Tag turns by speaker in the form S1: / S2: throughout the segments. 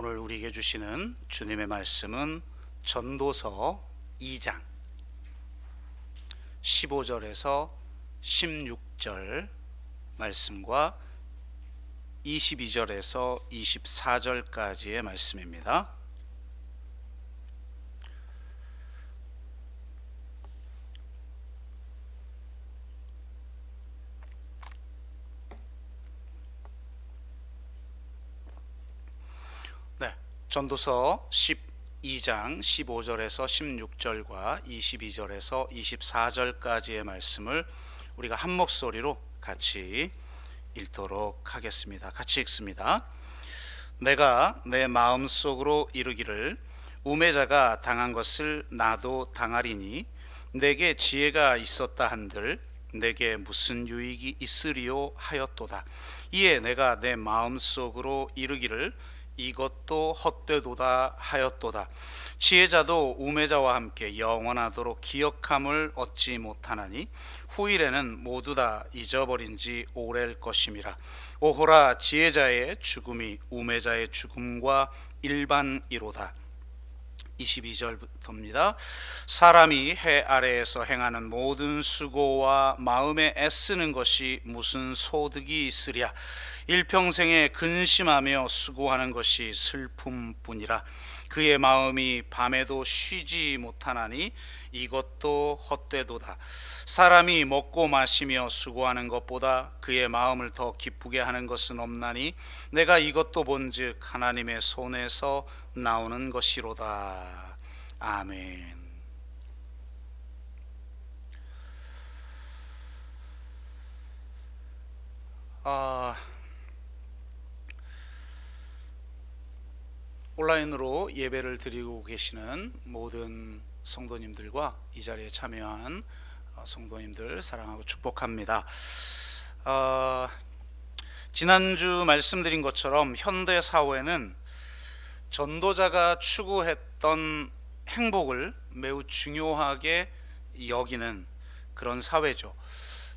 S1: 오늘 우리에게 주시는 주님의 말씀은 전도서 2장 15절에서 16절 말씀과 22절에서 24절까지의 말씀입니다. 전도서 12장 15절에서 16절과 22절에서 24절까지의 말씀을 우리가 한 목소리로 같이 읽도록 하겠습니다. 같이 읽습니다. 내가 내 마음속으로 이르기를 우매자가 당한 것을 나도 당하리니 내게 지혜가 있었다 한들 내게 무슨 유익이 있으리요 하였도다. 이에 내가 내 마음속으로 이르기를 이것도 헛되도다 하였도다. 지혜자도 우매자와 함께 영원하도록 기억함을 얻지 못하나니 후일에는 모두 다 잊어버린 지 오래일 것임이라. 오호라, 지혜자의 죽음이 우매자의 죽음과 일반이로다. 22절부터입니다. 사람이 해 아래에서 행하는 모든 수고와 마음에 애쓰는 것이 무슨 소득이 있으랴. 일평생에 근심하며 수고하는 것이 슬픔뿐이라. 그의 마음이 밤에도 쉬지 못하나니 이것도 헛되도다. 사람이 먹고 마시며 수고하는 것보다 그의 마음을 더 기쁘게 하는 것은 없나니 내가 이것도 본즉 하나님의 손에서 나오는 것이로다. 아멘. 온라인으로 예배를 드리고 계시는 모든 성도님들과 이 자리에 참여한 성도님들 사랑하고 축복합니다. 지난주 말씀드린 것처럼 현대 사회는 전도자가 추구했던 행복을 매우 중요하게 여기는 그런 사회죠.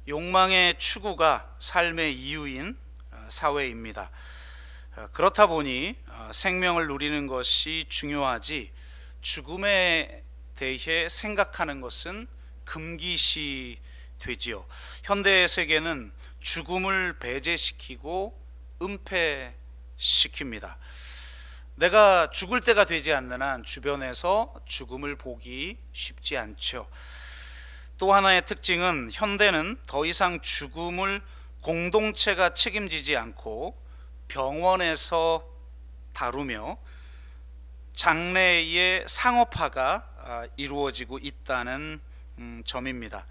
S1: 욕망의 추구가 삶의 이유인 사회입니다. 그렇다 보니 생명을 누리는 것이 중요하지 죽음에 대해 생각하는 것은 금기시 되지요. 현대의 세계는 죽음을 배제시키고 은폐시킵니다. 내가 죽을 때가 되지 않는 한 주변에서 죽음을 보기 쉽지 않죠. 또 하나의 특징은 현대는 더 이상 죽음을 공동체가 책임지지 않고 병원에서 다루며 장래의 상업화가 이루어지고 있다는 점입니다.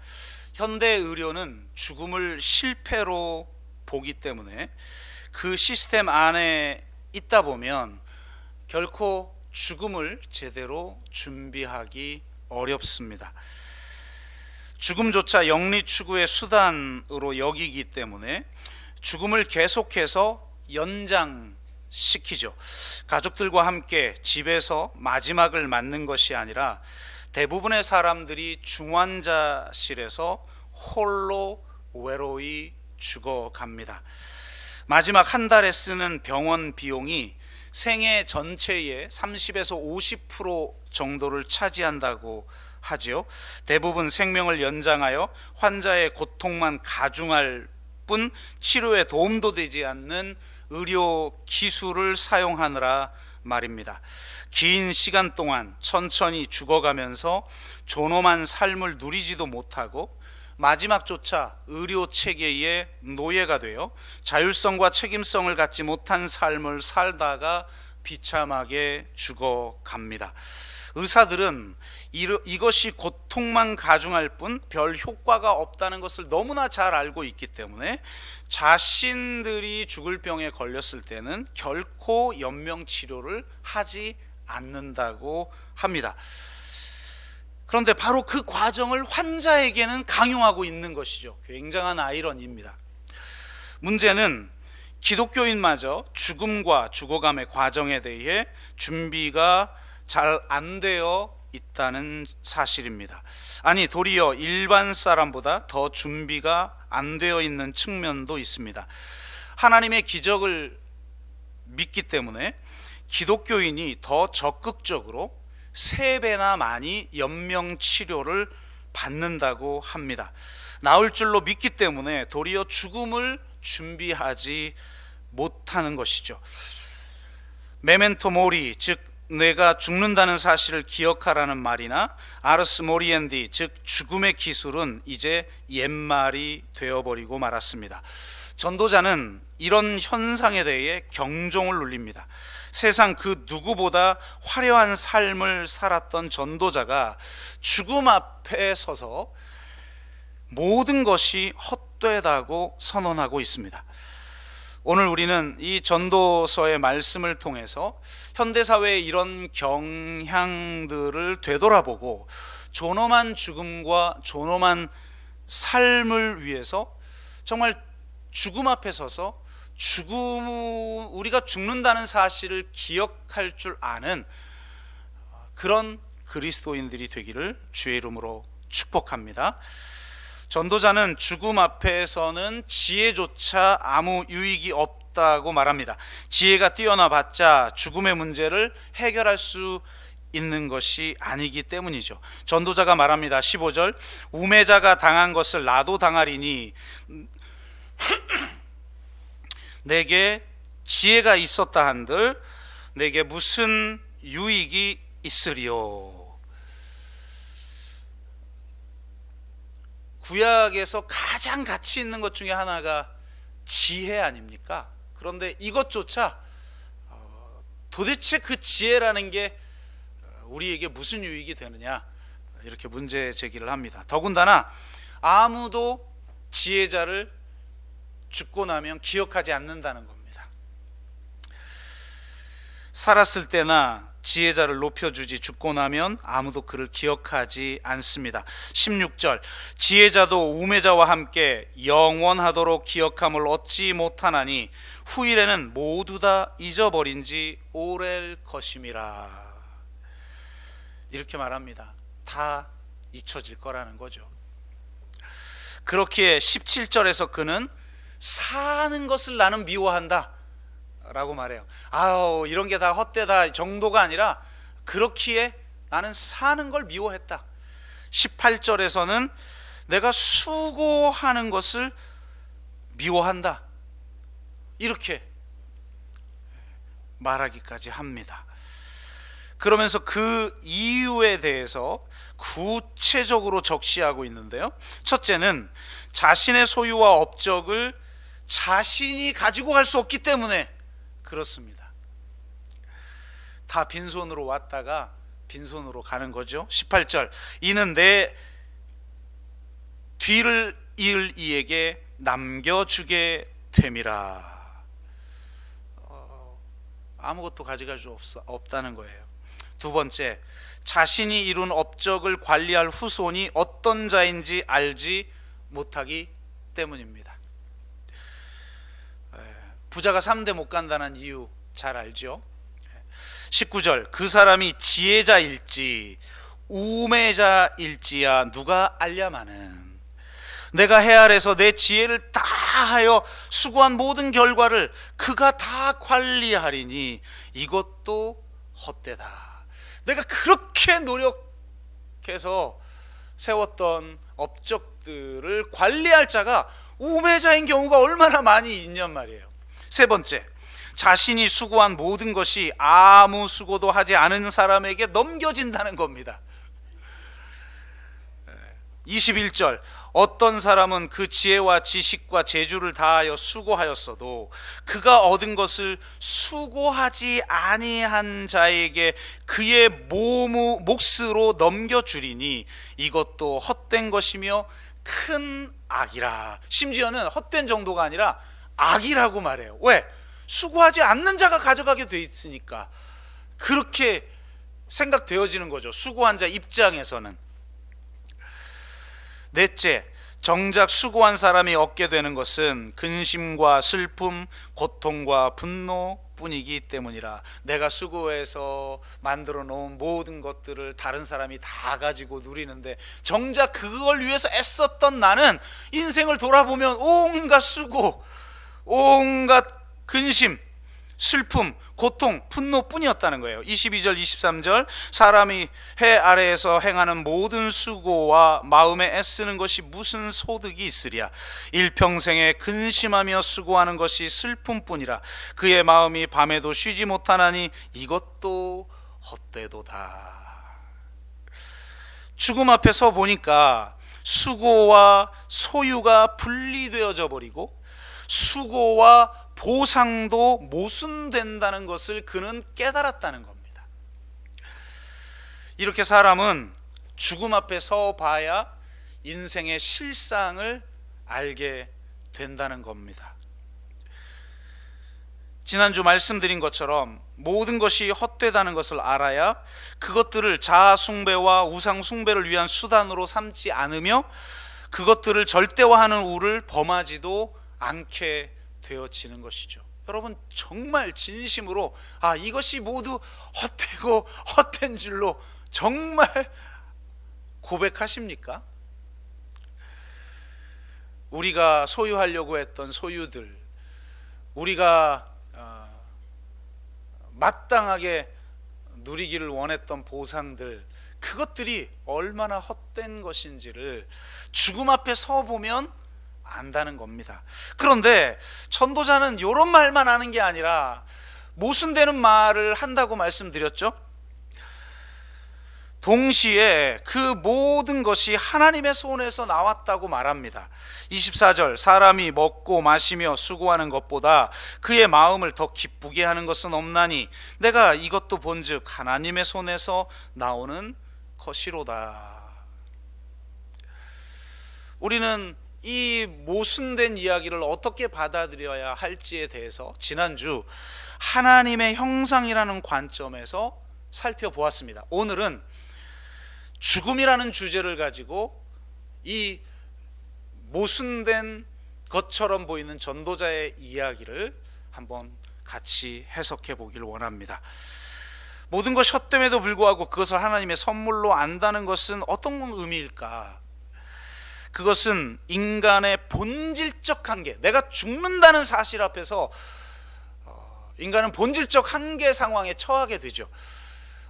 S1: 현대 의료는 죽음을 실패로 보기 때문에 그 시스템 안에 있다 보면 결코 죽음을 제대로 준비하기 어렵습니다. 죽음조차 영리 추구의 수단으로 여기기 때문에 죽음을 계속해서 연장시키죠. 가족들과 함께 집에서 마지막을 맞는 것이 아니라 대부분의 사람들이 중환자실에서 홀로 외로이 죽어갑니다. 마지막 한 달에 쓰는 병원 비용이 생애 전체의 30에서 50% 정도를 차지한다고 하죠. 대부분 생명을 연장하여 환자의 고통만 가중할 뿐 치료에 도움도 되지 않는 의료 기술을 사용하느라 말입니다. 긴 시간 동안 천천히 죽어가면서 존엄한 삶을 누리지도 못하고 마지막조차 의료 체계의 노예가 되어 자율성과 책임성을 갖지 못한 삶을 살다가 비참하게 죽어갑니다. 의사들은 이것이 고통만 가중할 뿐 별 효과가 없다는 것을 너무나 잘 알고 있기 때문에 자신들이 죽을 병에 걸렸을 때는 결코 연명치료를 하지 않는다고 합니다. 그런데 바로 그 과정을 환자에게는 강요하고 있는 것이죠. 굉장한 아이러니입니다. 문제는 기독교인마저 죽음과 죽어감의 과정에 대해 준비가 잘 안 되어 있다는 사실입니다. 아니, 도리어 일반 사람보다 더 준비가 안 되어 있는 측면도 있습니다. 하나님의 기적을 믿기 때문에 기독교인이 더 적극적으로 3배나 많이 연명 치료를 받는다고 합니다. 나을 줄로 믿기 때문에 도리어 죽음을 준비하지 못하는 것이죠. 메멘토 모리, 즉 내가 죽는다는 사실을 기억하라는 말이나 아르스 모리엔디, 즉 죽음의 기술은 이제 옛말이 되어버리고 말았습니다. 전도자는 이런 현상에 대해 경종을 울립니다. 세상 그 누구보다 화려한 삶을 살았던 전도자가 죽음 앞에 서서 모든 것이 헛되다고 선언하고 있습니다. 오늘 우리는 이 전도서의 말씀을 통해서 현대사회의 이런 경향들을 되돌아보고 존엄한 죽음과 존엄한 삶을 위해서 정말 죽음 앞에 서서 우리가 죽는다는 사실을 기억할 줄 아는 그런 그리스도인들이 되기를 주의 이름으로 축복합니다. 전도자는 죽음 앞에서는 지혜조차 아무 유익이 없다고 말합니다. 지혜가 뛰어나봤자 죽음의 문제를 해결할 수 있는 것이 아니기 때문이죠. 전도자가 말합니다. 15절, 우매자가 당한 것을 나도 당하리니 내게 지혜가 있었다 한들 내게 무슨 유익이 있으리요. 구약에서 가장 가치 있는 것 중에 하나가 지혜 아닙니까? 그런데 이것조차 도대체 그 지혜라는 게 우리에게 무슨 유익이 되느냐, 이렇게 문제 제기를 합니다. 더군다나 아무도 지혜자를 죽고 나면 기억하지 않는다는 겁니다. 살았을 때나 지혜자를 높여주지 죽고 나면 아무도 그를 기억하지 않습니다. 16절, 지혜자도 우매자와 함께 영원하도록 기억함을 얻지 못하나니 후일에는 모두 다 잊어버린 지 오래일 것임이라. 이렇게 말합니다. 다 잊혀질 거라는 거죠. 그렇기에 17절에서 그는 사는 것을 나는 미워한다 라고 말해요. 아우, 이런 게 다 헛되다 정도가 아니라 그렇기에 나는 사는 걸 미워했다. 18절에서는 내가 수고하는 것을 미워한다, 이렇게 말하기까지 합니다. 그러면서 그 이유에 대해서 구체적으로 적시하고 있는데요. 첫째는 자신의 소유와 업적을 자신이 가지고 갈 수 없기 때문에 그렇습니다. 다 빈손으로 왔다가 빈손으로 가는 거죠. 18절, 이는 내 뒤를 이을 이에게 남겨주게 됨이라. 아무것도 가져갈 수 없다는 거예요. 두 번째, 자신이 이룬 업적을 관리할 후손이 어떤 자인지 알지 못하기 때문입니다. 부자가 3대 못 간다는 이유 잘 알죠? 19절, 그 사람이 지혜자일지 우매자일지야 누가 알랴마는. 내가 해 아래서 내 지혜를 다하여 수고한 모든 결과를 그가 다 관리하리니 이것도 헛되다. 내가 그렇게 노력해서 세웠던 업적들을 관리할 자가 우매자인 경우가 얼마나 많이 있냔 말이에요. 세 번째, 자신이 수고한 모든 것이 아무 수고도 하지 않은 사람에게 넘겨진다는 겁니다. 21절, 어떤 사람은 그 지혜와 지식과 재주를 다하여 수고하였어도 그가 얻은 것을 수고하지 아니한 자에게 그의 몫으로 넘겨주리니 이것도 헛된 것이며 큰 악이라. 심지어는 헛된 정도가 아니라 악이라고 말해요. 왜? 수고하지 않는 자가 가져가게 돼 있으니까 그렇게 생각되어지는 거죠. 수고한 자 입장에서는. 넷째, 정작 수고한 사람이 얻게 되는 것은 근심과 슬픔, 고통과 분노뿐이기 때문이라. 내가 수고해서 만들어 놓은 모든 것들을 다른 사람이 다 가지고 누리는데 정작 그걸 위해서 애썼던 나는 인생을 돌아보면 온갖 수고, 온갖 근심, 슬픔, 고통, 분노뿐이었다는 거예요. 22절, 23절 사람이 해 아래에서 행하는 모든 수고와 마음에 애쓰는 것이 무슨 소득이 있으랴. 일평생에 근심하며 수고하는 것이 슬픔뿐이라. 그의 마음이 밤에도 쉬지 못하나니 이것도 헛되도다. 죽음 앞에 서 보니까 수고와 소유가 분리되어져 버리고 수고와 보상도 모순된다는 것을 그는 깨달았다는 겁니다. 이렇게 사람은 죽음 앞에 서 봐야 인생의 실상을 알게 된다는 겁니다. 지난주 말씀드린 것처럼 모든 것이 헛되다는 것을 알아야 그것들을 자아 숭배와 우상 숭배를 위한 수단으로 삼지 않으며 그것들을 절대화하는 우를 범하지도 않게 되어지는 것이죠. 여러분 정말 진심으로 이것이 모두 헛되고 헛된 줄로 정말 고백하십니까? 우리가 소유하려고 했던 소유들, 우리가 마땅하게 누리기를 원했던 보상들, 그것들이 얼마나 헛된 것인지를 죽음 앞에 서 보면 안다는 겁니다. 그런데 전도자는 이런 말만 하는 게 아니라 모순되는 말을 한다고 말씀드렸죠. 동시에 그 모든 것이 하나님의 손에서 나왔다고 말합니다. 24절 사람이 먹고 마시며 수고하는 것보다 그의 마음을 더 기쁘게 하는 것은 없나니 내가 이것도 본즉 하나님의 손에서 나오는 것이로다. 우리는 이 모순된 이야기를 어떻게 받아들여야 할지에 대해서 지난주 하나님의 형상이라는 관점에서 살펴보았습니다. 오늘은 죽음이라는 주제를 가지고 이 모순된 것처럼 보이는 전도자의 이야기를 한번 같이 해석해 보길 원합니다. 모든 것이 헛됨에도 불구하고 그것을 하나님의 선물로 안다는 것은 어떤 의미일까? 그것은 인간의 본질적 한계, 내가 죽는다는 사실 앞에서 인간은 본질적 한계 상황에 처하게 되죠.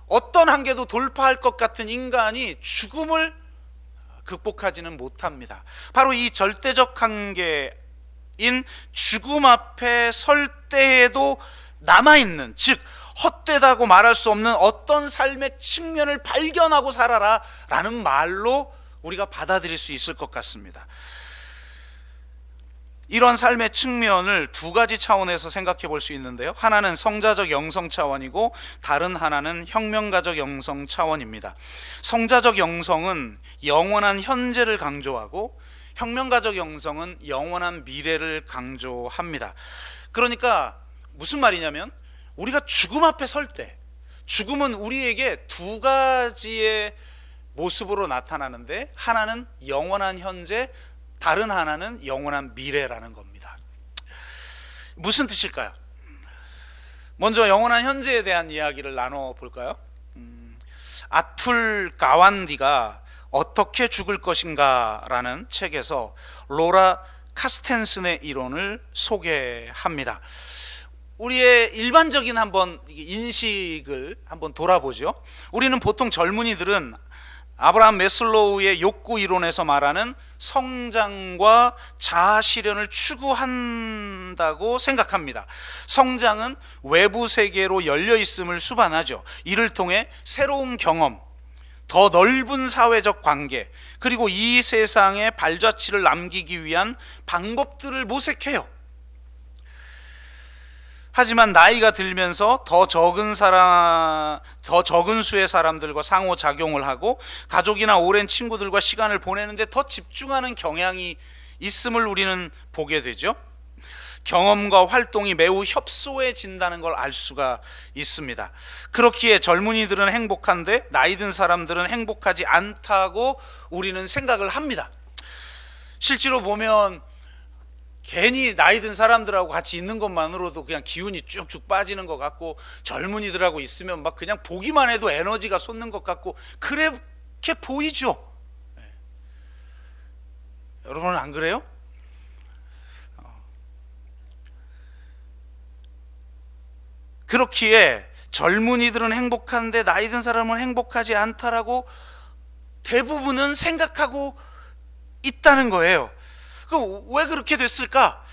S1: 어떤 한계도 돌파할 것 같은 인간이 죽음을 극복하지는 못합니다. 바로 이 절대적 한계인 죽음 앞에 설 때에도 남아있는, 즉 헛되다고 말할 수 없는 어떤 삶의 측면을 발견하고 살아라 라는 말로 우리가 받아들일 수 있을 것 같습니다. 이런 삶의 측면을 두 가지 차원에서 생각해 볼 수 있는데요. 하나는 성자적 영성 차원이고 다른 하나는 혁명가적 영성 차원입니다. 성자적 영성은 영원한 현재를 강조하고 혁명가적 영성은 영원한 미래를 강조합니다. 그러니까 무슨 말이냐면 우리가 죽음 앞에 설 때 죽음은 우리에게 두 가지의 모습으로 나타나는데 하나는 영원한 현재, 다른 하나는 영원한 미래라는 겁니다. 무슨 뜻일까요? 먼저 영원한 현재에 대한 이야기를 나눠볼까요? 아툴 가완디가 어떻게 죽을 것인가 라는 책에서 로라 카스텐슨의 이론을 소개합니다. 우리의 일반적인 한번 인식을 한번 돌아보죠. 우리는 보통 젊은이들은 아브라함 매슬로우의 욕구 이론에서 말하는 성장과 자아 실현을 추구한다고 생각합니다. 성장은 외부 세계로 열려 있음을 수반하죠. 이를 통해 새로운 경험, 더 넓은 사회적 관계, 그리고 이 세상에 발자취를 남기기 위한 방법들을 모색해요. 하지만 나이가 들면서 더 적은 수의 사람들과 상호작용을 하고 가족이나 오랜 친구들과 시간을 보내는데 더 집중하는 경향이 있음을 우리는 보게 되죠. 경험과 활동이 매우 협소해진다는 걸 알 수가 있습니다. 그렇기에 젊은이들은 행복한데 나이 든 사람들은 행복하지 않다고 우리는 생각을 합니다. 실제로 보면 괜히 나이 든 사람들하고 같이 있는 것만으로도 그냥 기운이 쭉쭉 빠지는 것 같고 젊은이들하고 있으면 막 그냥 보기만 해도 에너지가 솟는 것 같고 그렇게 보이죠. 여러분은 안 그래요? 그렇기에 젊은이들은 행복한데 나이 든 사람은 행복하지 않다라고 대부분은 생각하고 있다는 거예요. 왜 그렇게 됐을까?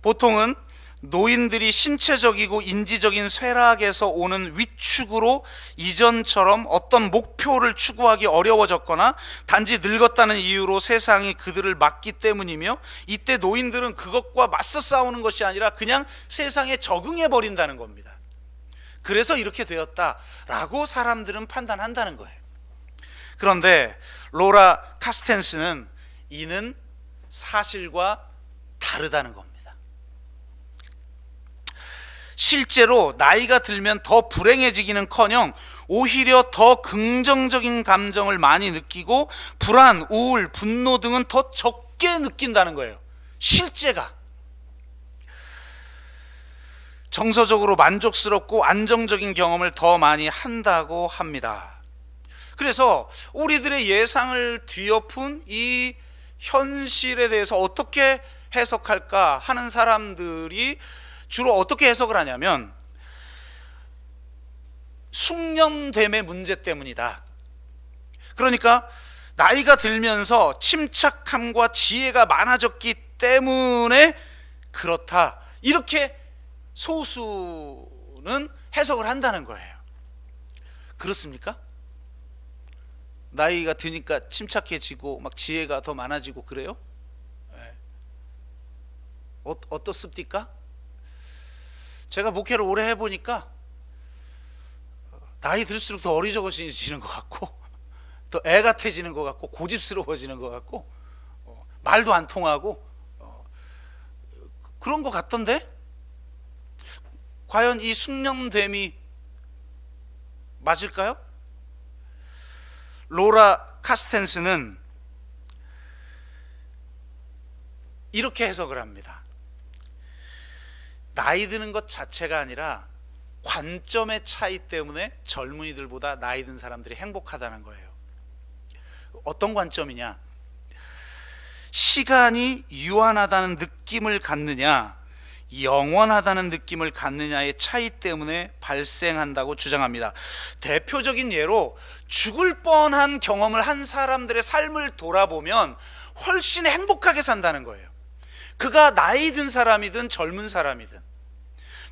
S1: 보통은 노인들이 신체적이고 인지적인 쇠락에서 오는 위축으로 이전처럼 어떤 목표를 추구하기 어려워졌거나 단지 늙었다는 이유로 세상이 그들을 막기 때문이며, 이때 노인들은 그것과 맞서 싸우는 것이 아니라 그냥 세상에 적응해 버린다는 겁니다. 그래서 이렇게 되었다라고 사람들은 판단한다는 거예요. 그런데 로라 카스텐스는 이는 사실과 다르다는 겁니다. 실제로 나이가 들면 더 불행해지기는커녕 오히려 더 긍정적인 감정을 많이 느끼고 불안, 우울, 분노 등은 더 적게 느낀다는 거예요. 실제가 정서적으로 만족스럽고 안정적인 경험을 더 많이 한다고 합니다. 그래서 우리들의 예상을 뒤엎은 이 현실에 대해서 어떻게 해석할까 하는 사람들이 주로 어떻게 해석을 하냐면, 숙련됨의 문제 때문이다. 그러니까 나이가 들면서 침착함과 지혜가 많아졌기 때문에 그렇다, 이렇게 소수는 해석을 한다는 거예요. 그렇습니까? 나이가 드니까 침착해지고 막 지혜가 더 많아지고 그래요? 어떻습니까? 제가 목회를 오래 해보니까 나이 들수록 더 어리석어지는 것 같고, 더 애 같아지는 것 같고, 고집스러워지는 것 같고, 말도 안 통하고 그런 것 같던데, 과연 이 숙련됨이 맞을까요? 로라 카스텐스는 이렇게 해석을 합니다. 나이 드는 것 자체가 아니라 관점의 차이 때문에 젊은이들보다 나이 든 사람들이 행복하다는 거예요. 어떤 관점이냐? 시간이 유한하다는 느낌을 갖느냐, 영원하다는 느낌을 갖느냐의 차이 때문에 발생한다고 주장합니다. 대표적인 예로 죽을 뻔한 경험을 한 사람들의 삶을 돌아보면 훨씬 행복하게 산다는 거예요. 그가 나이 든 사람이든 젊은 사람이든.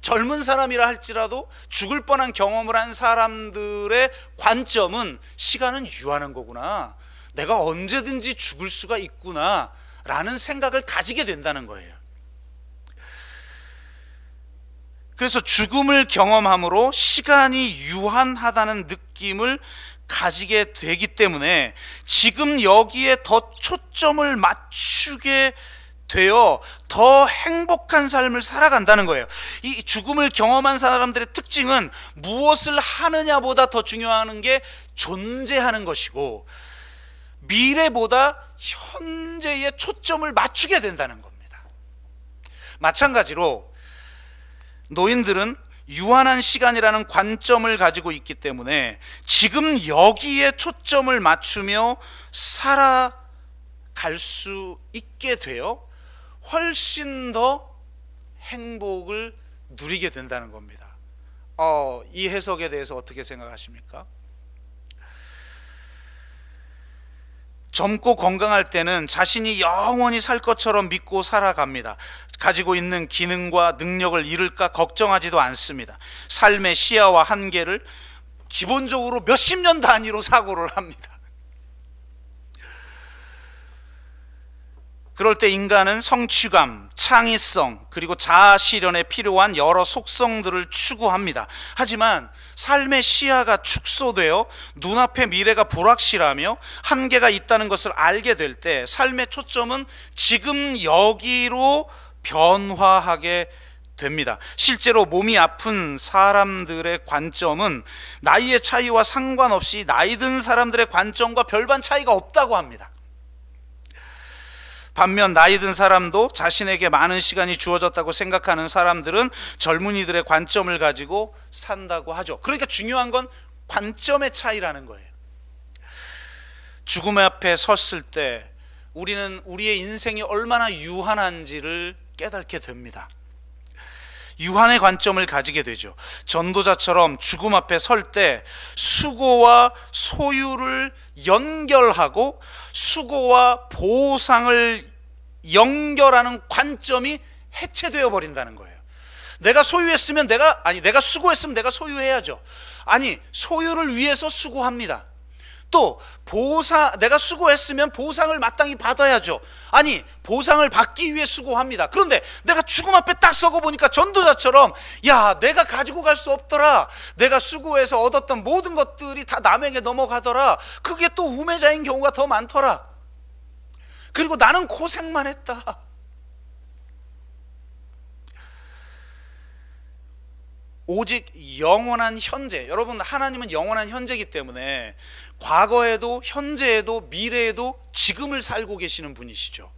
S1: 젊은 사람이라 할지라도 죽을 뻔한 경험을 한 사람들의 관점은 시간은 유한한 거구나, 내가 언제든지 죽을 수가 있구나 라는 생각을 가지게 된다는 거예요. 그래서 죽음을 경험함으로 시간이 유한하다는 느낌을 가지게 되기 때문에 지금 여기에 더 초점을 맞추게 되어 더 행복한 삶을 살아간다는 거예요. 이 죽음을 경험한 사람들의 특징은 무엇을 하느냐보다 더 중요한 게 존재하는 것이고, 미래보다 현재에 초점을 맞추게 된다는 겁니다. 마찬가지로 노인들은 유한한 시간이라는 관점을 가지고 있기 때문에 지금 여기에 초점을 맞추며 살아갈 수 있게 되어 훨씬 더 행복을 누리게 된다는 겁니다. 이 해석에 대해서 어떻게 생각하십니까? 젊고 건강할 때는 자신이 영원히 살 것처럼 믿고 살아갑니다. 가지고 있는 기능과 능력을 잃을까 걱정하지도 않습니다. 삶의 시야와 한계를 기본적으로 몇십 년 단위로 사고를 합니다. 그럴 때 인간은 성취감, 창의성, 그리고 자아 실현에 필요한 여러 속성들을 추구합니다. 하지만 삶의 시야가 축소되어 눈앞의 미래가 불확실하며 한계가 있다는 것을 알게 될 때 삶의 초점은 지금 여기로 변화하게 됩니다. 실제로 몸이 아픈 사람들의 관점은 나이의 차이와 상관없이 나이 든 사람들의 관점과 별반 차이가 없다고 합니다. 반면 나이 든 사람도 자신에게 많은 시간이 주어졌다고 생각하는 사람들은 젊은이들의 관점을 가지고 산다고 하죠. 그러니까 중요한 건 관점의 차이라는 거예요. 죽음 앞에 섰을 때 우리는 우리의 인생이 얼마나 유한한지를 깨닫게 됩니다. 유한의 관점을 가지게 되죠. 전도자처럼 죽음 앞에 설 때 수고와 소유를 연결하고 수고와 보상을 연결하는 관점이 해체되어 버린다는 거예요. 내가 소유했으면 내가 수고했으면 내가 소유해야죠. 아니, 소유를 위해서 수고합니다. 또 내가 수고했으면 보상을 마땅히 받아야죠. 아니, 보상을 받기 위해 수고합니다. 그런데 내가 죽음 앞에 딱 서고 보니까 전도자처럼, 야, 내가 가지고 갈 수 없더라. 내가 수고해서 얻었던 모든 것들이 다 남에게 넘어가더라. 그게 또 우매자인 경우가 더 많더라. 그리고 나는 고생만 했다. 오직 영원한 현재, 여러분, 하나님은 영원한 현재이기 때문에 과거에도 현재에도 미래에도 지금을 살고 계시는 분이시죠.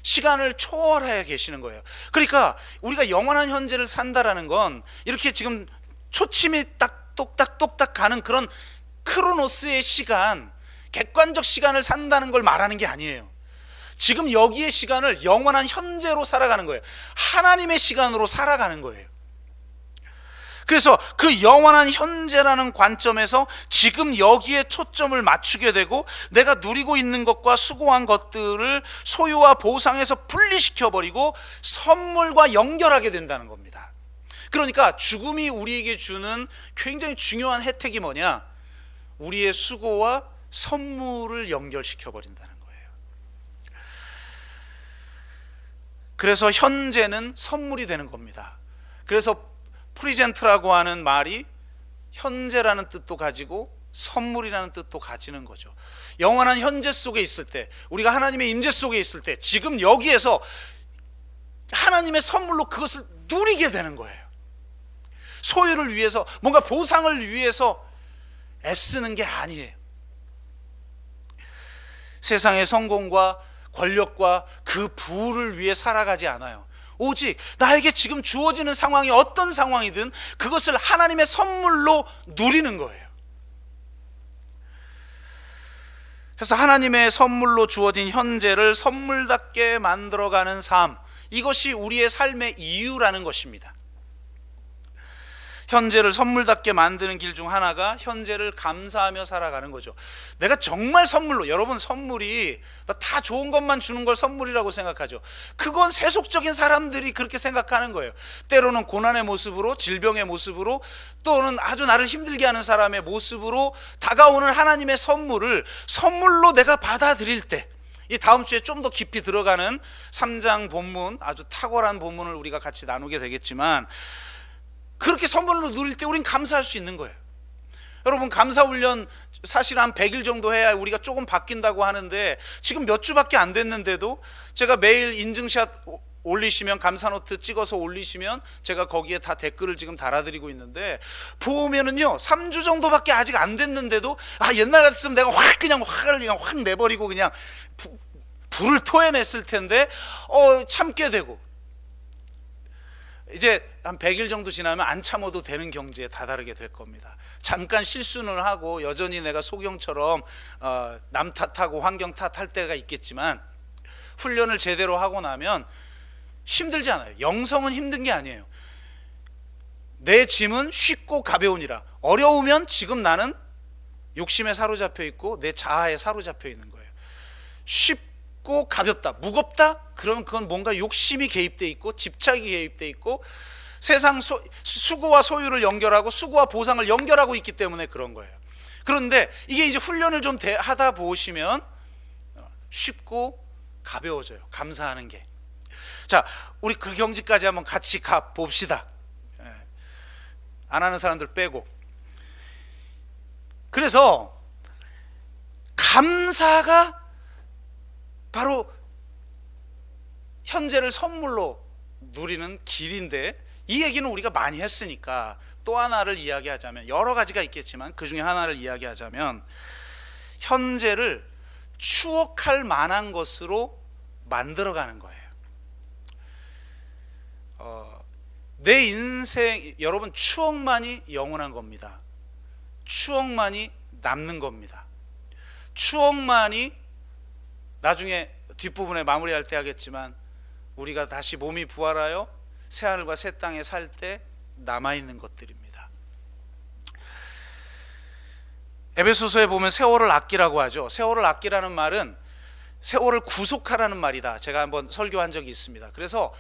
S1: 시간을 초월해 계시는 거예요. 그러니까 우리가 영원한 현재를 산다라는 건 이렇게 지금 초침이 딱 똑딱 가는 그런 크로노스의 시간, 객관적 시간을 산다는 걸 말하는 게 아니에요. 지금 여기의 시간을 영원한 현재로 살아가는 거예요. 하나님의 시간으로 살아가는 거예요. 그래서 그 영원한 현재라는 관점에서 지금 여기에 초점을 맞추게 되고 내가 누리고 있는 것과 수고한 것들을 소유와 보상에서 분리시켜버리고 선물과 연결하게 된다는 겁니다. 그러니까 죽음이 우리에게 주는 굉장히 중요한 혜택이 뭐냐? 우리의 수고와 선물을 연결시켜버린다는 거예요. 그래서 현재는 선물이 되는 겁니다. 그래서 프리젠트라고 하는 말이 현재라는 뜻도 가지고 선물이라는 뜻도 가지는 거죠. 영원한 현재 속에 있을 때, 우리가 하나님의 임재 속에 있을 때 지금 여기에서 하나님의 선물로 그것을 누리게 되는 거예요. 소유를 위해서, 뭔가 보상을 위해서 애쓰는 게 아니에요. 세상의 성공과 권력과 그 부를 위해 살아가지 않아요. 오직 나에게 지금 주어지는 상황이 어떤 상황이든 그것을 하나님의 선물로 누리는 거예요. 그래서 하나님의 선물로 주어진 현재를 선물답게 만들어가는 삶, 이것이 우리의 삶의 이유라는 것입니다. 현재를 선물답게 만드는 길 중 하나가 현재를 감사하며 살아가는 거죠. 내가 정말 선물로, 여러분, 선물이 다 좋은 것만 주는 걸 선물이라고 생각하죠. 그건 세속적인 사람들이 그렇게 생각하는 거예요. 때로는 고난의 모습으로, 질병의 모습으로, 또는 아주 나를 힘들게 하는 사람의 모습으로 다가오는 하나님의 선물을 선물로 내가 받아들일 때, 이 다음 주에 좀 더 깊이 들어가는 3장 본문, 아주 탁월한 본문을 우리가 같이 나누게 되겠지만, 그렇게 선물로 누릴 때 우린 감사할 수 있는 거예요. 여러분, 감사훈련 사실 한 100일 정도 해야 우리가 조금 바뀐다고 하는데 지금 몇 주밖에 안 됐는데도 제가 매일 인증샷 올리시면, 감사노트 찍어서 올리시면 제가 거기에 다 댓글을 지금 달아드리고 있는데, 보면은요 3주 정도밖에 아직 안 됐는데도 옛날 같았으면 내가 화를 그냥 확 내버리고 그냥 불을 토해냈을 텐데 참게 되고, 이제 한 100일 정도 지나면 안 참아도 되는 경지에 다다르게 될 겁니다. 잠깐 실수는 하고 여전히 내가 소경처럼 남 탓하고 환경 탓할 때가 있겠지만, 훈련을 제대로 하고 나면 힘들지 않아요. 영성은 힘든 게 아니에요. 내 짐은 쉽고 가벼우니라. 어려우면 지금 나는 욕심에 사로잡혀 있고 내 자아에 사로잡혀 있는 거예요. 쉽고 가볍다, 무겁다? 그러면 그건 뭔가 욕심이 개입돼 있고 집착이 개입돼 있고 세상 수고와 소유를 연결하고 수고와 보상을 연결하고 있기 때문에 그런 거예요. 그런데 이게 이제 훈련을 좀 하다 보시면 쉽고 가벼워져요. 감사하는 게. 자, 우리 그 경지까지 한번 같이 가 봅시다. 안 하는 사람들 빼고. 그래서 감사가 바로 현재를 선물로 누리는 길인데, 이 얘기는 우리가 많이 했으니까 또 하나를 이야기하자면, 여러 가지가 있겠지만 그 중에 하나를 이야기하자면, 현재를 추억할 만한 것으로 만들어가는 거예요. 내 인생, 여러분, 추억만이 영원한 겁니다. 추억만이 남는 겁니다. 추억만이 나중에 뒷부분에 마무리할 때 하겠지만, 우리가 다시 몸이 부활하여 새하늘과 새 땅에 살 때 남아있는 것들입니다. 에베소서에 보면 세월을 아끼라고 하죠. 세월을 아끼라는 말은 세월을 구속하라는 말이다. 제가 한번 설교한 적이 있습니다. 그래서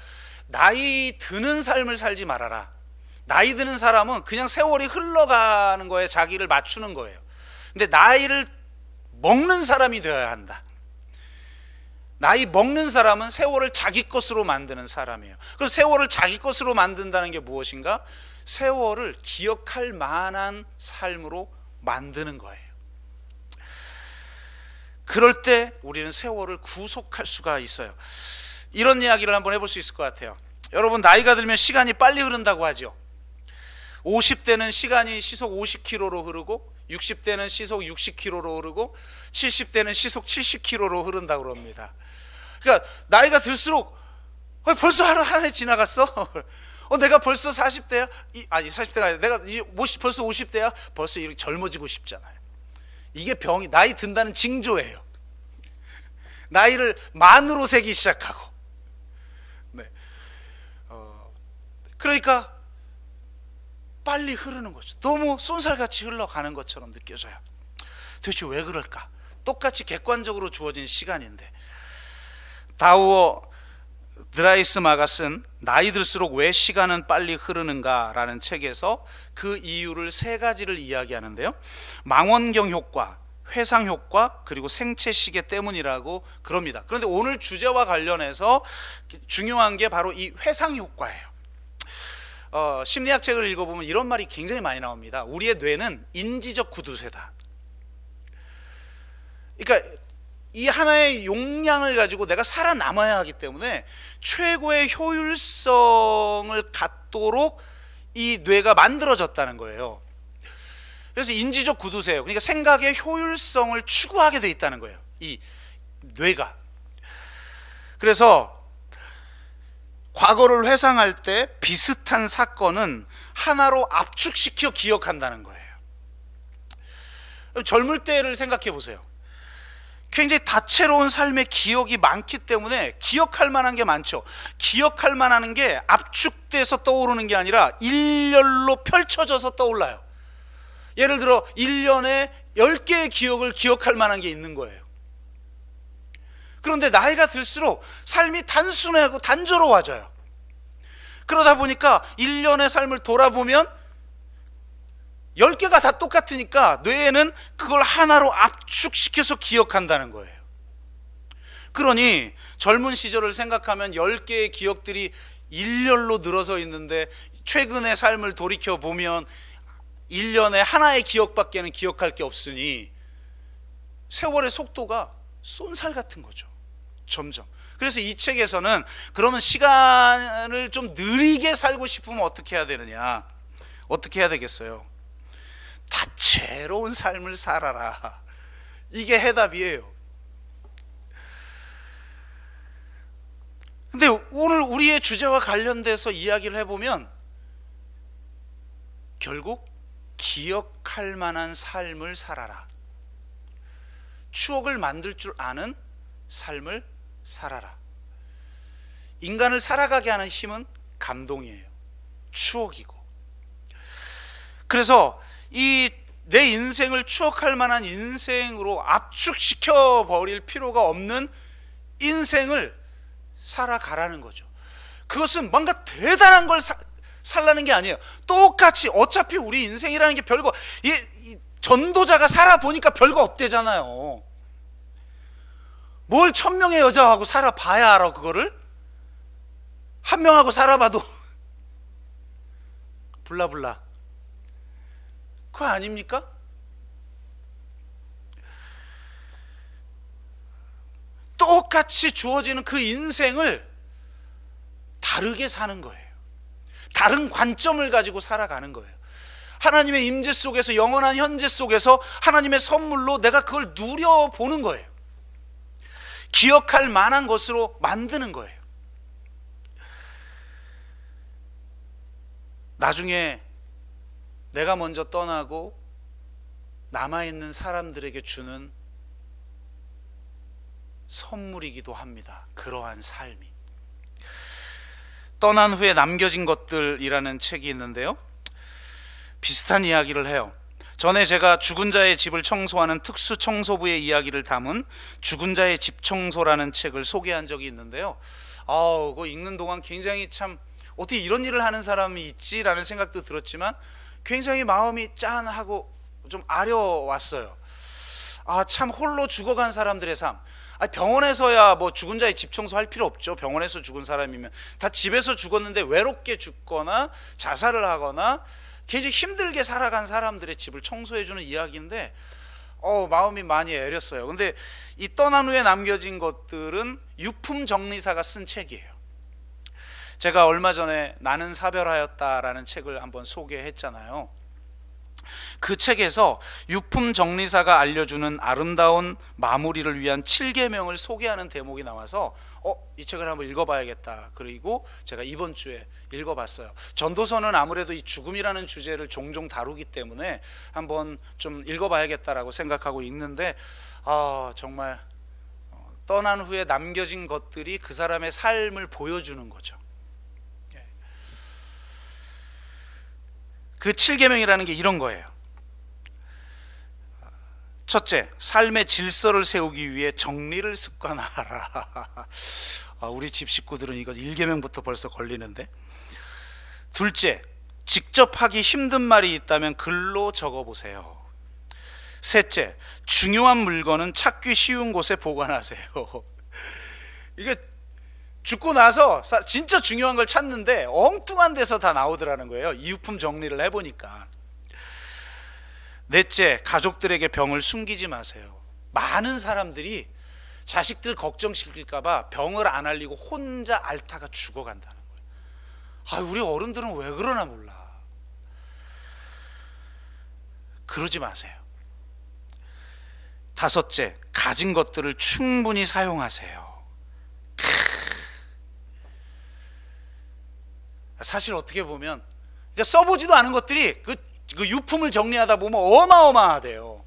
S1: 나이 드는 삶을 살지 말아라. 나이 드는 사람은 그냥 세월이 흘러가는 거에 자기를 맞추는 거예요. 근데 나이를 먹는 사람이 되어야 한다. 나이 먹는 사람은 세월을 자기 것으로 만드는 사람이에요. 그럼 세월을 자기 것으로 만든다는 게 무엇인가? 세월을 기억할 만한 삶으로 만드는 거예요. 그럴 때 우리는 세월을 구속할 수가 있어요. 이런 이야기를 한번 해볼 수 있을 것 같아요. 여러분, 나이가 들면 시간이 빨리 흐른다고 하죠. 50대는 시간이 시속 50km로 흐르고, 60대는 시속 60km로 흐르고, 70대는 시속 70km로 흐른다고 그럽니다. 그러니까 나이가 들수록 벌써 한 해 지나갔어. 내가 벌써 40대야? 아니 40대가 아니라 내가 벌써 50대야? 벌써 이렇게 젊어지고 싶잖아요. 이게 병이, 나이 든다는 징조예요. 나이를 만으로 세기 시작하고. 네. 그러니까 빨리 흐르는 거죠. 너무 쏜살같이 흘러가는 것처럼 느껴져요. 도대체 왜 그럴까? 똑같이 객관적으로 주어진 시간인데. 다우어 드라이스마가 쓴 나이 들수록 왜 시간은 빨리 흐르는가 라는 책에서 그 이유를 세 가지를 이야기하는데요. 망원경 효과, 회상 효과, 그리고 생체 시계 때문이라고 그럽니다. 그런데 오늘 주제와 관련해서 중요한 게 바로 이 회상 효과예요. 심리학 책을 읽어보면 이런 말이 굉장히 많이 나옵니다. 우리의 뇌는 인지적 구두쇠다. 그러니까 이 하나의 용량을 가지고 내가 살아남아야 하기 때문에 최고의 효율성을 갖도록 이 뇌가 만들어졌다는 거예요. 그래서 인지적 구두쇠예요. 그러니까 생각의 효율성을 추구하게 돼 있다는 거예요, 이 뇌가. 그래서 과거를 회상할 때 비슷한 사건은 하나로 압축시켜 기억한다는 거예요. 젊을 때를 생각해 보세요. 굉장히 다채로운 삶의 기억이 많기 때문에 기억할 만한 게 많죠. 기억할 만한 게 압축돼서 떠오르는 게 아니라 일렬로 펼쳐져서 떠올라요. 예를 들어 1년에 10개의 기억을 기억할 만한 게 있는 거예요. 그런데 나이가 들수록 삶이 단순하고 단조로워져요. 그러다 보니까 1년의 삶을 돌아보면 10개가 다 똑같으니까 뇌에는 그걸 하나로 압축시켜서 기억한다는 거예요. 그러니 젊은 시절을 생각하면 10개의 기억들이 일렬로 늘어서 있는데 최근의 삶을 돌이켜보면 1년에 하나의 기억밖에는 기억할 게 없으니 세월의 속도가 쏜살 같은 거죠, 점점. 그래서 이 책에서는 그러면 시간을 좀 느리게 살고 싶으면 어떻게 해야 되느냐, 어떻게 해야 되겠어요? 다채로운 삶을 살아라. 이게 해답이에요. 근데 오늘 우리의 주제와 관련돼서 이야기를 해보면 결국 기억할 만한 삶을 살아라. 추억을 만들 줄 아는 삶을 살아라. 인간을 살아가게 하는 힘은 감동이에요. 추억이고. 그래서 이 내 인생을 추억할 만한 인생으로 압축시켜 버릴 필요가 없는 인생을 살아가라는 거죠. 그것은 뭔가 대단한 걸 살라는 게 아니에요. 똑같이 어차피 우리 인생이라는 게 별거, 이 전도자가 살아보니까 별거 없대잖아요. 뭘 1000명의 여자하고 살아봐야 알아. 그거를 한 명하고 살아봐도 블라블라, 그거 아닙니까? 똑같이 주어지는 그 인생을 다르게 사는 거예요. 다른 관점을 가지고 살아가는 거예요. 하나님의 임재 속에서, 영원한 현재 속에서 하나님의 선물로 내가 그걸 누려보는 거예요. 기억할 만한 것으로 만드는 거예요. 나중에 내가 먼저 떠나고 남아있는 사람들에게 주는 선물이기도 합니다. 그러한 삶이. 떠난 후에 남겨진 것들이라는 책이 있는데요, 비슷한 이야기를 해요. 전에 제가 죽은 자의 집을 청소하는 특수 청소부의 이야기를 담은 죽은 자의 집 청소라는 책을 소개한 적이 있는데요, 그거 읽는 동안 굉장히 참 어떻게 이런 일을 하는 사람이 있지라는 생각도 들었지만 굉장히 마음이 짠하고 좀 아려왔어요. 참 홀로 죽어간 사람들의 삶. 병원에서야 뭐 죽은 자의 집 청소할 필요 없죠. 병원에서 죽은 사람이면 다 집에서 죽었는데 외롭게 죽거나 자살을 하거나 굉장히 힘들게 살아간 사람들의 집을 청소해주는 이야기인데 마음이 많이 애렸어요. 근데 이 떠난 후에 남겨진 것들은 유품 정리사가 쓴 책이에요. 제가 얼마 전에 나는 사별하였다라는 책을 한번 소개했잖아요. 그 책에서 유품 정리사가 알려주는 아름다운 마무리를 위한 7계명을 소개하는 대목이 나와서 이 책을 한번 읽어봐야겠다. 그리고 제가 이번 주에 읽어봤어요. 전도서는 아무래도 이 죽음이라는 주제를 종종 다루기 때문에 한번 좀 읽어봐야겠다라고 생각하고 읽는데 정말 떠난 후에 남겨진 것들이 그 사람의 삶을 보여주는 거죠. 그 7계명이라는 게 이런 거예요. 첫째, 삶의 질서를 세우기 위해 정리를 습관화하라. 우리 집 식구들은 이거 1계명부터 벌써 걸리는데. 둘째, 직접 하기 힘든 말이 있다면 글로 적어보세요. 셋째, 중요한 물건은 찾기 쉬운 곳에 보관하세요. 이게 죽고 나서 진짜 중요한 걸 찾는데 엉뚱한 데서 다 나오더라는 거예요. 이유품 정리를 해보니까. 넷째, 가족들에게 병을 숨기지 마세요. 많은 사람들이 자식들 걱정시킬까 봐 병을 안 알리고 혼자 앓다가 죽어간다는 거예요. 우리 어른들은 왜 그러나 몰라. 그러지 마세요. 다섯째, 가진 것들을 충분히 사용하세요. 사실 어떻게 보면 써보지도 않은 것들이 그 유품을 정리하다 보면 어마어마하대요.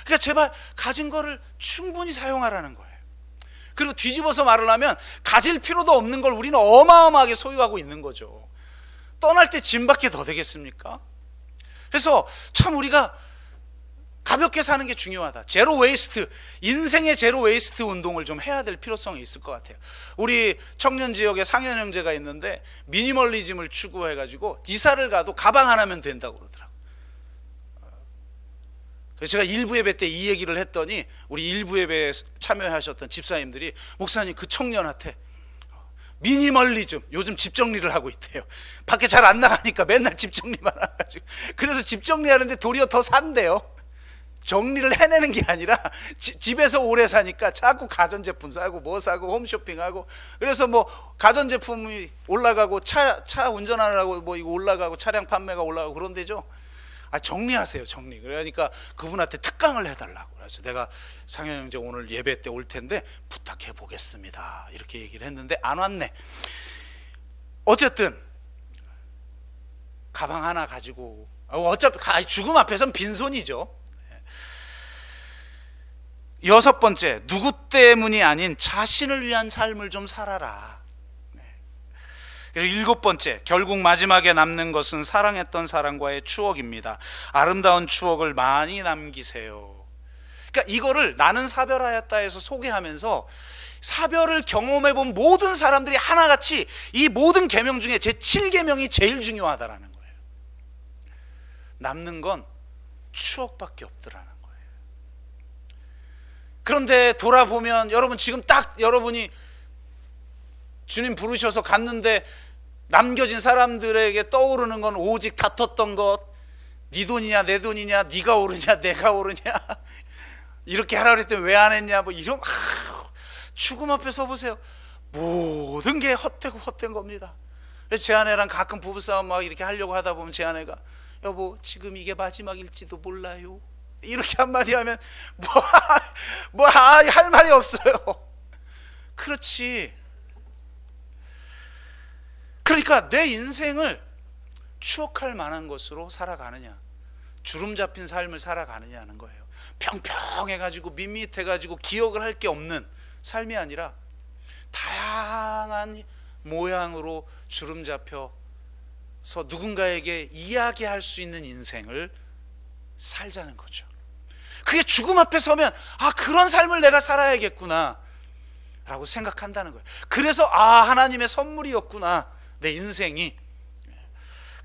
S1: 그러니까 제발 가진 거를 충분히 사용하라는 거예요. 그리고 뒤집어서 말을 하면 가질 필요도 없는 걸 우리는 어마어마하게 소유하고 있는 거죠. 떠날 때 짐밖에 더 되겠습니까? 그래서 참 우리가 가볍게 사는 게 중요하다. 제로 웨이스트, 인생의 제로 웨이스트 운동을 좀 해야 될 필요성이 있을 것 같아요. 우리 청년 지역에 상현 형제가 있는데 미니멀리즘을 추구해가지고 이사를 가도 가방 하나면 된다고 그러더라고요. 그래서 제가 일부 예배 때 이 얘기를 했더니 우리 일부 예배에 참여하셨던 집사님들이 목사님 그 청년한테 미니멀리즘, 요즘 집 정리를 하고 있대요. 밖에 잘 안 나가니까 맨날 집 정리만 해가지고 그래서 집 정리하는데 도리어 더 산대요. 정리를 해내는 게 아니라 집에서 오래 사니까 자꾸 가전제품 사고 뭐 사고 홈쇼핑하고, 그래서 뭐 가전제품이 올라가고 차 운전하느라고 뭐 이거 올라가고 차량 판매가 올라가고 그런데죠. 정리하세요, 정리. 그러니까 그분한테 특강을 해달라고. 그래서 내가 상현 형제 오늘 예배 때 올 텐데 부탁해 보겠습니다 이렇게 얘기를 했는데 안 왔네. 어쨌든 가방 하나 가지고 어차피 죽음 앞에선 빈손이죠. 여섯 번째, 누구 때문이 아닌 자신을 위한 삶을 좀 살아라. 그리고 일곱 번째, 결국 마지막에 남는 것은 사랑했던 사람과의 추억입니다. 아름다운 추억을 많이 남기세요. 그러니까 이거를 나는 사별하였다에서 소개하면서 사별을 경험해본 모든 사람들이 하나같이 이 모든 계명 중에 제 7계명이 제일 중요하다라는 거예요. 남는 건 추억밖에 없더라는 거예요. 그런데 돌아보면 여러분 지금 딱 여러분이 주님 부르셔서 갔는데 남겨진 사람들에게 떠오르는 건 오직 다퉜던 것, 네 돈이냐 내 돈이냐, 네가 오르냐 내가 오르냐, 이렇게 하라 그랬더니 왜 안 했냐, 뭐 이런 죽음 앞에 서 보세요. 모든 게 헛되고 헛된 겁니다. 그래서 제 아내랑 가끔 부부싸움 막 이렇게 하려고 하다 보면 제 아내가 여보 지금 이게 마지막일지도 몰라요 이렇게 한마디 하면 할 말이 없어요. 그렇지. 그러니까 내 인생을 추억할 만한 것으로 살아가느냐, 주름 잡힌 삶을 살아가느냐는 거예요. 평평해가지고 밋밋해가지고 기억을 할 게 없는 삶이 아니라 다양한 모양으로 주름 잡혀서 누군가에게 이야기할 수 있는 인생을 살자는 거죠. 그게 죽음 앞에 서면 그런 삶을 내가 살아야겠구나 라고 생각한다는 거예요. 그래서 하나님의 선물이었구나 내 인생이.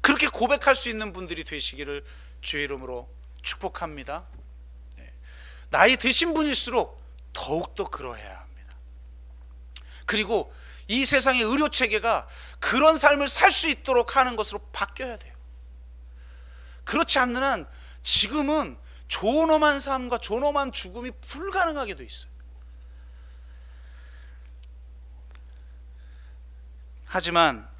S1: 그렇게 고백할 수 있는 분들이 되시기를 주의 이름으로 축복합니다. 나이 드신 분일수록 더욱더 그러해야 합니다. 그리고 이 세상의 의료 체계가 그런 삶을 살 수 있도록 하는 것으로 바뀌어야 돼요. 그렇지 않는 한 지금은 존엄한 삶과 존엄한 죽음이 불가능하게 돼 있어요. 하지만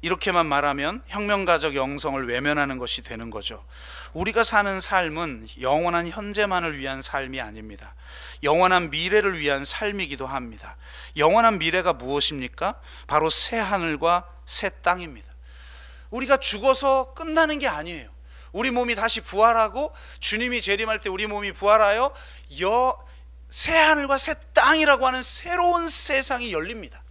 S1: 이렇게만 말하면 혁명가적 영성을 외면하는 것이 되는 거죠. 우리가 사는 삶은 영원한 현재만을 위한 삶이 아닙니다. 영원한 미래를 위한 삶이기도 합니다. 영원한 미래가 무엇입니까? 바로 새 하늘과 새 땅입니다. 우리가 죽어서 끝나는 게 아니에요. 우리 몸이 다시 부활하고 주님이 재림할 때 우리 몸이 부활하여 새 하늘과 새 땅이라고 하는 새로운 세상이 열립니다.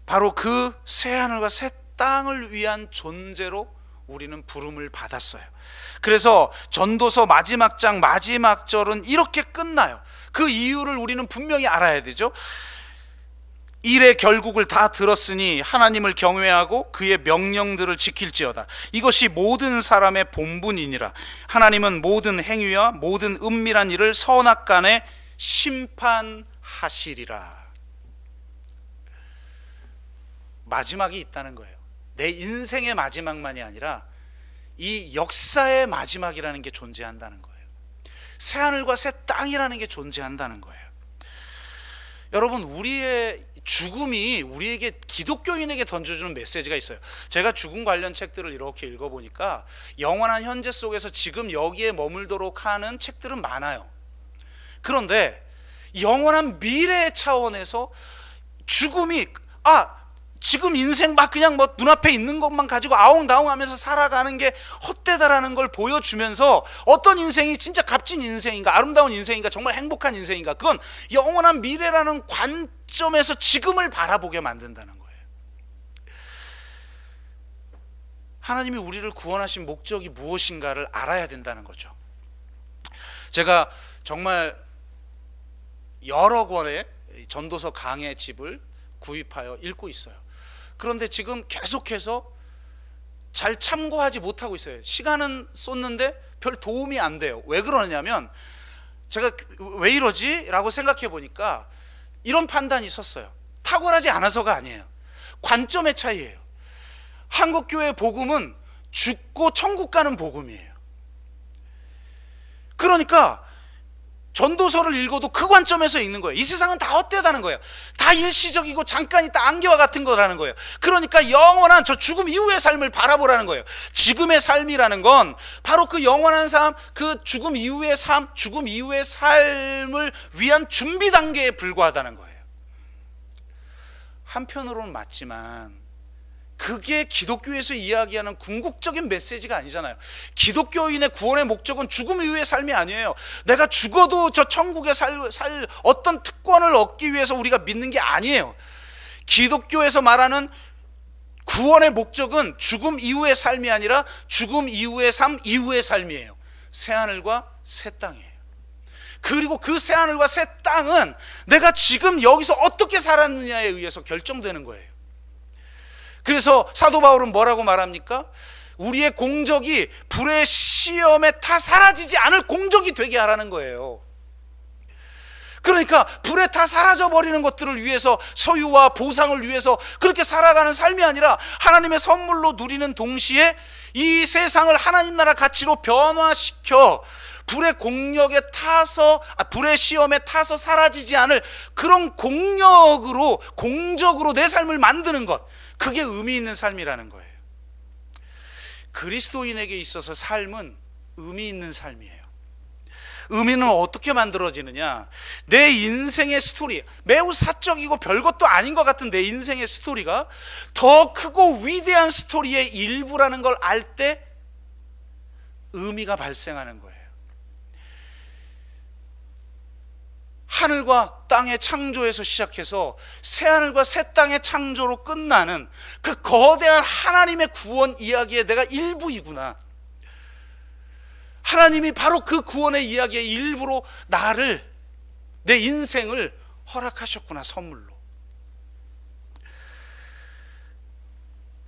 S1: 바로 그 새하늘과 새 땅을 위한 존재로 우리는 부름을 받았어요. 그래서 전도서 마지막 장 마지막 절은 이렇게 끝나요. 그 이유를 우리는 분명히 알아야 되죠. 일의 결국을 다 들었으니 하나님을 경외하고 그의 명령들을 지킬지어다. 이것이 모든 사람의 본분이니라. 하나님은 모든 행위와 모든 은밀한 일을 선악간에 심판하시리라. 마지막이 있다는 거예요. 내 인생의 마지막만이 아니라 이 역사의 마지막이라는 게 존재한다는 거예요. 새하늘과 새 땅이라는 게 존재한다는 거예요. 여러분, 우리의 죽음이 우리에게 기독교인에게 던져주는 메시지가 있어요. 제가 죽음 관련 책들을 이렇게 읽어보니까 영원한 현재 속에서 지금 여기에 머물도록 하는 책들은 많아요. 그런데 영원한 미래의 차원에서 죽음이 지금 인생 막 그냥 눈앞에 있는 것만 가지고 아웅다웅 하면서 살아가는 게 헛되다라는 걸 보여주면서 어떤 인생이 진짜 값진 인생인가, 아름다운 인생인가, 정말 행복한 인생인가, 그건 영원한 미래라는 관점에서 지금을 바라보게 만든다는 거예요. 하나님이 우리를 구원하신 목적이 무엇인가를 알아야 된다는 거죠. 제가 정말 여러 권의 전도서 강의 집을 구입하여 읽고 있어요. 그런데 지금 계속해서 잘 참고하지 못하고 있어요. 시간은 쏟는데 별 도움이 안 돼요. 왜 그러냐면 제가 왜 이러지? 라고 생각해 보니까 이런 판단이 섰어요. 탁월하지 않아서가 아니에요. 관점의 차이예요. 한국교회 복음은 죽고 천국 가는 복음이에요. 그러니까 전도서를 읽어도 그 관점에서 읽는 거예요. 이 세상은 다 헛되다는 거예요. 다 일시적이고 잠깐 있다 안개와 같은 거라는 거예요. 그러니까 영원한 저 죽음 이후의 삶을 바라보라는 거예요. 지금의 삶이라는 건 바로 그 영원한 삶, 그 죽음 이후의 삶, 죽음 이후의 삶을 위한 준비 단계에 불과하다는 거예요. 한편으로는 맞지만 그게 기독교에서 이야기하는 궁극적인 메시지가 아니잖아요. 기독교인의 구원의 목적은 죽음 이후의 삶이 아니에요. 내가 죽어도 저 천국에 살 어떤 특권을 얻기 위해서 우리가 믿는 게 아니에요. 기독교에서 말하는 구원의 목적은 죽음 이후의 삶이 아니라 죽음 이후의 삶 이후의 삶이에요. 새하늘과 새 땅이에요. 그리고 그 새하늘과 새 땅은 내가 지금 여기서 어떻게 살았느냐에 의해서 결정되는 거예요. 그래서 사도 바울은 뭐라고 말합니까? 우리의 공적이 불의 시험에 타 사라지지 않을 공적이 되게 하라는 거예요. 그러니까 불에 타 사라져버리는 것들을 위해서, 소유와 보상을 위해서 그렇게 살아가는 삶이 아니라 하나님의 선물로 누리는 동시에 이 세상을 하나님 나라 가치로 변화시켜 불의 공력에 타서, 불의 시험에 타서 사라지지 않을 그런 공적으로 내 삶을 만드는 것, 그게 의미 있는 삶이라는 거예요. 그리스도인에게 있어서 삶은 의미 있는 삶이에요. 의미는 어떻게 만들어지느냐? 내 인생의 스토리, 매우 사적이고 별것도 아닌 것 같은 내 인생의 스토리가 더 크고 위대한 스토리의 일부라는 걸 알 때 의미가 발생하는 거예요. 하늘과 땅의 창조에서 시작해서 새하늘과 새 땅의 창조로 끝나는 그 거대한 하나님의 구원 이야기의 내가 일부이구나. 하나님이 바로 그 구원의 이야기의 일부로 나를, 내 인생을 허락하셨구나, 선물로.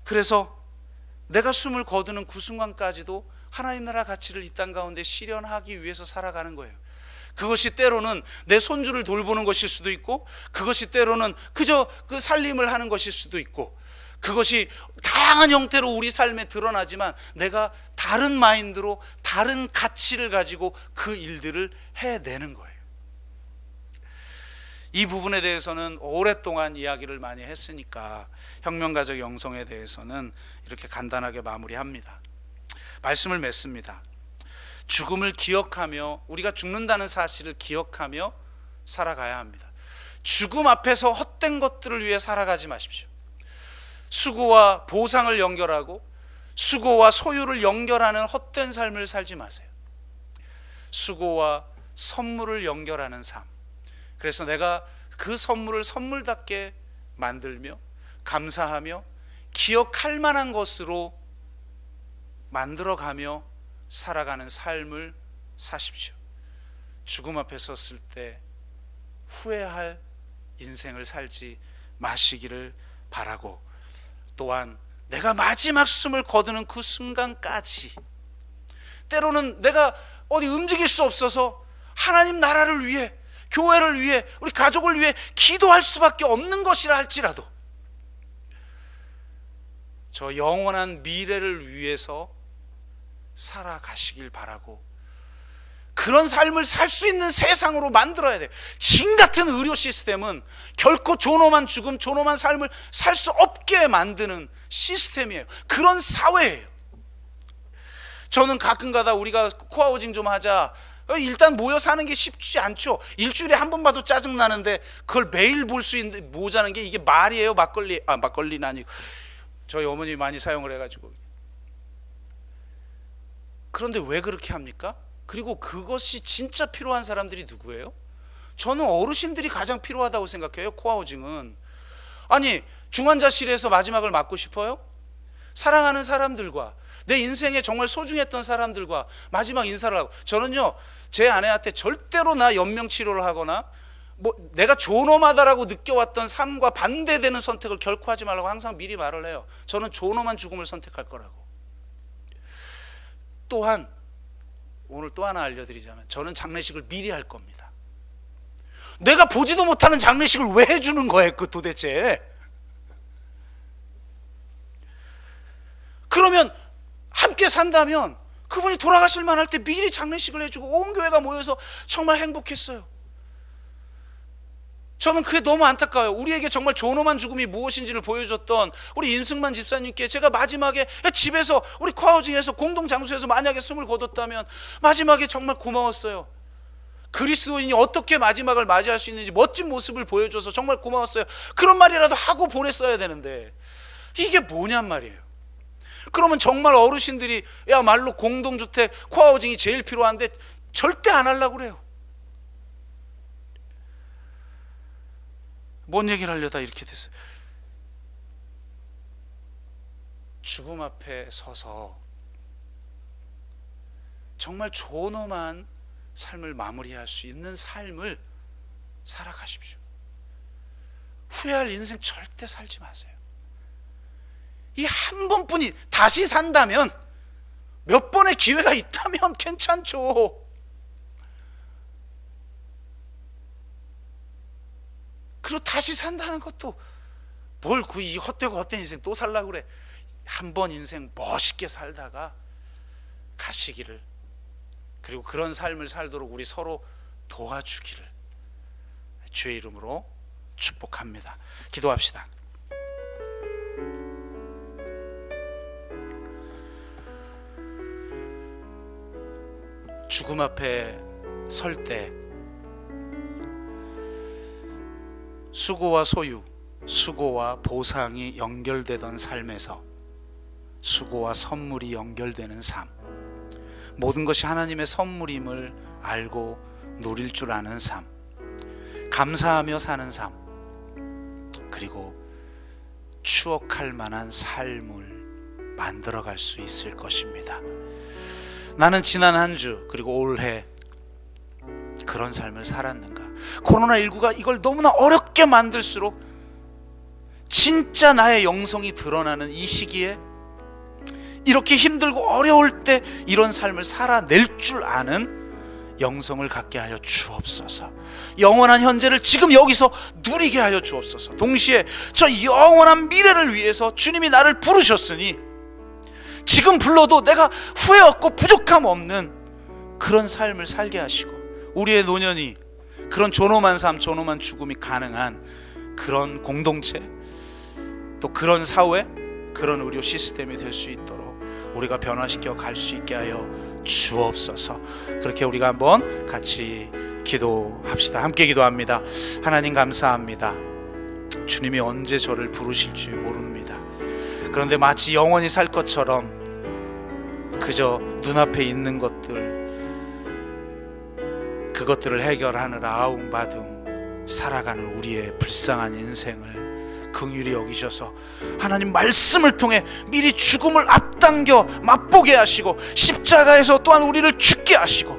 S1: 그래서 내가 숨을 거두는 그 순간까지도 하나님 나라 가치를 이 땅 가운데 실현하기 위해서 살아가는 거예요. 그것이 때로는 내 손주를 돌보는 것일 수도 있고, 그것이 때로는 그저 그 살림을 하는 것일 수도 있고, 그것이 다양한 형태로 우리 삶에 드러나지만 내가 다른 마인드로 다른 가치를 가지고 그 일들을 해내는 거예요. 이 부분에 대해서는 오랫동안 이야기를 많이 했으니까 혁명가족 영성에 대해서는 이렇게 간단하게 마무리합니다. 말씀을 맺습니다. 죽음을 기억하며, 우리가 죽는다는 사실을 기억하며 살아가야 합니다. 죽음 앞에서 헛된 것들을 위해 살아가지 마십시오. 수고와 보상을 연결하고 수고와 소유를 연결하는 헛된 삶을 살지 마세요. 수고와 선물을 연결하는 삶. 그래서 내가 그 선물을 선물답게 만들며 감사하며 기억할 만한 것으로 만들어가며 살아가는 삶을 사십시오. 죽음 앞에 섰을 때 후회할 인생을 살지 마시기를 바라고, 또한 내가 마지막 숨을 거두는 그 순간까지 때로는 내가 어디 움직일 수 없어서 하나님 나라를 위해, 교회를 위해, 우리 가족을 위해 기도할 수밖에 없는 것이라 할지라도 저 영원한 미래를 위해서 살아가시길 바라고, 그런 삶을 살 수 있는 세상으로 만들어야 돼. 진 같은 의료 시스템은 결코 존엄한 죽음, 존엄한 삶을 살 수 없게 만드는 시스템이에요. 그런 사회예요. 저는 가끔가다 우리가 코아우징 좀 하자, 일단 모여 사는 게 쉽지 않죠. 일주일에 한 번 봐도 짜증나는데 그걸 매일 볼 수 있는 모자는 게 이게 말이에요? 막걸리는 아니고, 저희 어머님이 많이 사용을 해가지고. 그런데 왜 그렇게 합니까? 그리고 그것이 진짜 필요한 사람들이 누구예요? 저는 어르신들이 가장 필요하다고 생각해요. 코아우징은. 아니, 중환자실에서 마지막을 맞고 싶어요? 사랑하는 사람들과, 내 인생에 정말 소중했던 사람들과 마지막 인사를 하고. 저는요, 제 아내한테 절대로 나 연명치료를 하거나 내가 존엄하다라고 느껴왔던 삶과 반대되는 선택을 결코 하지 말라고 항상 미리 말을 해요. 저는 존엄한 죽음을 선택할 거라고. 또한 오늘 또 하나 알려드리자면, 저는 장례식을 미리 할 겁니다. 내가 보지도 못하는 장례식을 왜 해주는 거예요, 그 도대체? 그러면 함께 산다면 그분이 돌아가실 만할 때 미리 장례식을 해주고 온 교회가 모여서 정말 행복했어요. 저는 그게 너무 안타까워요. 우리에게 정말 존엄한 죽음이 무엇인지를 보여줬던 우리 임승만 집사님께 제가 마지막에 집에서, 우리 코아우징에서 공동장소에서 만약에 숨을 거뒀다면 마지막에 정말 고마웠어요. 그리스도인이 어떻게 마지막을 맞이할 수 있는지 멋진 모습을 보여줘서 정말 고마웠어요. 그런 말이라도 하고 보냈어야 되는데 이게 뭐냔 말이에요. 그러면 정말 어르신들이 야말로 공동주택 코아우징이 제일 필요한데 절대 안 하려고 그래요. 뭔 얘기를 하려다 이렇게 됐어요. 죽음 앞에 서서 정말 존엄한 삶을 마무리할 수 있는 삶을 살아가십시오. 후회할 인생 절대 살지 마세요. 이 한 번뿐이, 다시 산다면, 몇 번의 기회가 있다면 괜찮죠. 그리고 다시 산다는 것도 뭘 이 헛되고 헛된 인생 또 살라고 그래. 한 번 인생 멋있게 살다가 가시기를, 그리고 그런 삶을 살도록 우리 서로 도와주기를 주의 이름으로 축복합니다. 기도합시다. 죽음 앞에 설 때 수고와 소유, 수고와 보상이 연결되던 삶에서 수고와 선물이 연결되는 삶, 모든 것이 하나님의 선물임을 알고 누릴 줄 아는 삶, 감사하며 사는 삶, 그리고 추억할 만한 삶을 만들어갈 수 있을 것입니다. 나는 지난 한 주 그리고 올해 그런 삶을 살았는가? 코로나19가 이걸 너무나 어렵게 만들수록 진짜 나의 영성이 드러나는 이 시기에 이렇게 힘들고 어려울 때 이런 삶을 살아낼 줄 아는 영성을 갖게 하여 주옵소서. 영원한 현재를 지금 여기서 누리게 하여 주옵소서. 동시에 저 영원한 미래를 위해서 주님이 나를 부르셨으니 지금 불러도 내가 후회 없고 부족함 없는 그런 삶을 살게 하시고, 우리의 노년이 그런 존엄한 삶, 존엄한 죽음이 가능한 그런 공동체, 또 그런 사회, 그런 의료 시스템이 될 수 있도록 우리가 변화시켜 갈 수 있게 하여 주옵소서. 그렇게 우리가 한번 같이 기도합시다. 함께 기도합니다. 하나님 감사합니다. 주님이 언제 저를 부르실지 모릅니다. 그런데 마치 영원히 살 것처럼 그저 눈앞에 있는 그것들을 해결하느라 아웅바둥 살아가는 우리의 불쌍한 인생을 긍휼히 여기셔서 하나님 말씀을 통해 미리 죽음을 앞당겨 맛보게 하시고, 십자가에서 또한 우리를 죽게 하시고,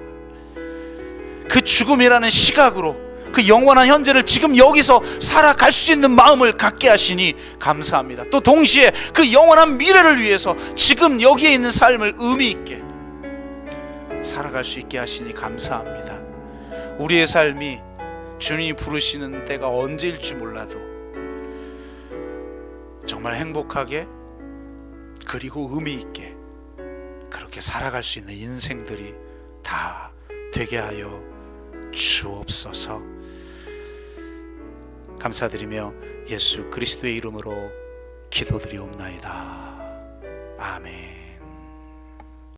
S1: 그 죽음이라는 시각으로 그 영원한 현재를 지금 여기서 살아갈 수 있는 마음을 갖게 하시니 감사합니다. 또 동시에 그 영원한 미래를 위해서 지금 여기에 있는 삶을 의미 있게 살아갈 수 있게 하시니 감사합니다. 우리의 삶이 주님이 부르시는 때가 언제일지 몰라도 정말 행복하게 그리고 의미 있게 그렇게 살아갈 수 있는 인생들이 다 되게 하여 주옵소서. 감사드리며 예수 그리스도의 이름으로 기도드리옵나이다. 아멘.